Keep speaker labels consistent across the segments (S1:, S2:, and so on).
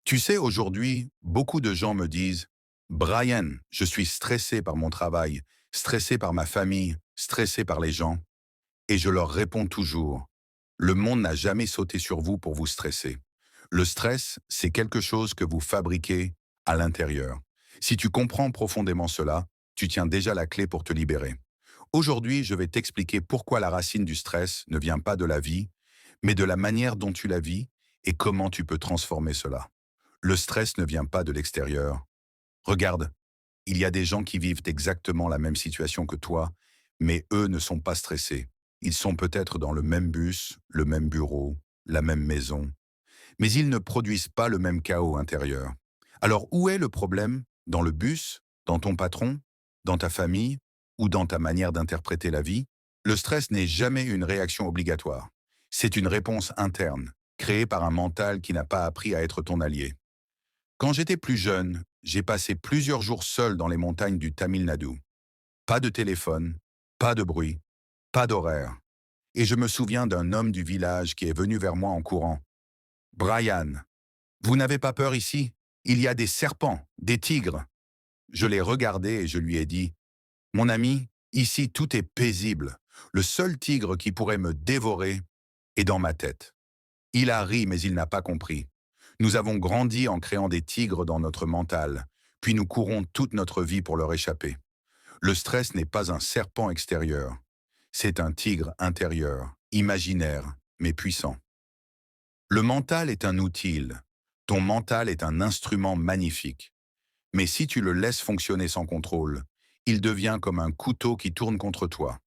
S1: Tu sais, aujourd'hui, beaucoup de gens me disent: «Brian, je suis stressé par mon travail, stressé par ma famille, stressé par les gens». Et je leur réponds toujours: «Le monde n'a jamais sauté sur vous pour vous stresser. Le stress, c'est quelque chose que vous fabriquez à l'intérieur. Si tu comprends profondément cela, tu tiens déjà la clé pour te libérer». Aujourd'hui, je vais t'expliquer pourquoi la racine du stress ne vient pas de la vie, mais de la manière dont tu la vis et comment tu peux transformer cela. Le stress ne vient pas de l'extérieur. Regarde, il y a des gens qui vivent exactement la même situation que toi, mais eux ne sont pas stressés. Ils sont peut-être dans le même bus, le même bureau, la même maison, mais ils ne produisent pas le même chaos intérieur. Alors où est le problème? Dans le bus? Dans ton patron? Dans ta famille? Ou dans ta manière d'interpréter la vie? Le stress n'est jamais une réaction obligatoire. C'est une réponse interne, créée par un mental qui n'a pas appris à être ton allié. Quand j'étais plus jeune, j'ai passé plusieurs jours seul dans les montagnes du Tamil Nadu. Pas de téléphone, pas de bruit, pas d'horaire. Et je me souviens d'un homme du village qui est venu vers moi en courant. «Brian, vous n'avez pas peur ici? Il y a des serpents, des tigres.» Je l'ai regardé et je lui ai dit: «Mon ami, ici tout est paisible. Le seul tigre qui pourrait me dévorer est dans ma tête.» Il a ri, mais il n'a pas compris. Nous avons grandi en créant des tigres dans notre mental, puis nous courons toute notre vie pour leur échapper. Le stress n'est pas un serpent extérieur, c'est un tigre intérieur, imaginaire, mais puissant. Le mental est un outil. Ton mental est un instrument magnifique. Mais si tu le laisses fonctionner sans contrôle, il devient comme un couteau qui tourne contre toi.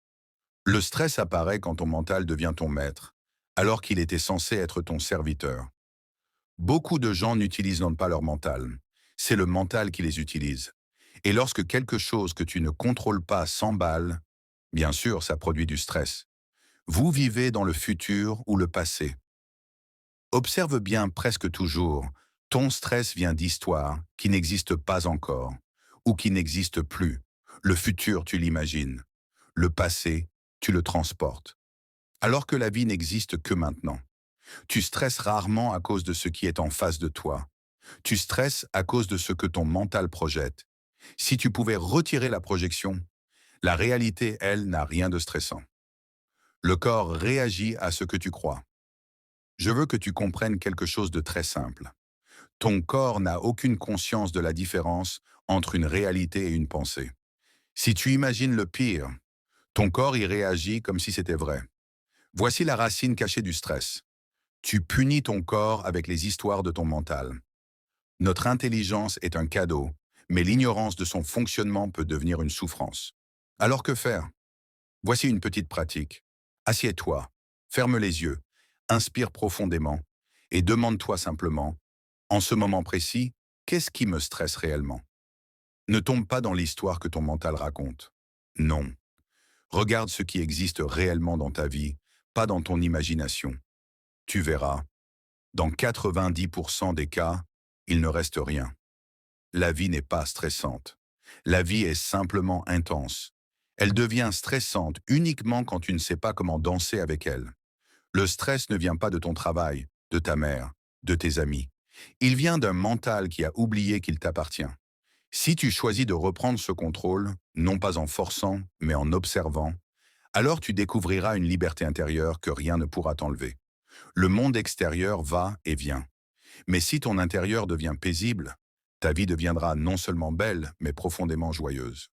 S1: Le stress apparaît quand ton mental devient ton maître, alors qu'il était censé être ton serviteur. Beaucoup de gens n'utilisent donc pas leur mental. C'est le mental qui les utilise. Et lorsque quelque chose que tu ne contrôles pas s'emballe, bien sûr, ça produit du stress. Vous vivez dans le futur ou le passé. Observe bien presque toujours, ton stress vient d'histoires qui n'existent pas encore ou qui n'existent plus. Le futur, tu l'imagines. Le passé, tu le transportes. Alors que la vie n'existe que maintenant. Tu stresses rarement à cause de ce qui est en face de toi. Tu stresses à cause de ce que ton mental projette. Si tu pouvais retirer la projection, la réalité, elle, n'a rien de stressant. Le corps réagit à ce que tu crois. Je veux que tu comprennes quelque chose de très simple. Ton corps n'a aucune conscience de la différence entre une réalité et une pensée. Si tu imagines le pire, ton corps y réagit comme si c'était vrai. Voici la racine cachée du stress. Tu punis ton corps avec les histoires de ton mental. Notre intelligence est un cadeau, mais l'ignorance de son fonctionnement peut devenir une souffrance. Alors que faire? Voici une petite pratique. Assieds-toi, ferme les yeux, inspire profondément et demande-toi simplement, en ce moment précis, qu'est-ce qui me stresse réellement? Ne tombe pas dans l'histoire que ton mental raconte. Non. Regarde ce qui existe réellement dans ta vie, pas dans ton imagination. Tu verras, dans 90% des cas, il ne reste rien. La vie n'est pas stressante. La vie est simplement intense. Elle devient stressante uniquement quand tu ne sais pas comment danser avec elle. Le stress ne vient pas de ton travail, de ta mère, de tes amis. Il vient d'un mental qui a oublié qu'il t'appartient. Si tu choisis de reprendre ce contrôle, non pas en forçant, mais en observant, alors tu découvriras une liberté intérieure que rien ne pourra t'enlever. Le monde extérieur va et vient. Mais si ton intérieur devient paisible, ta vie deviendra non seulement belle, mais profondément joyeuse.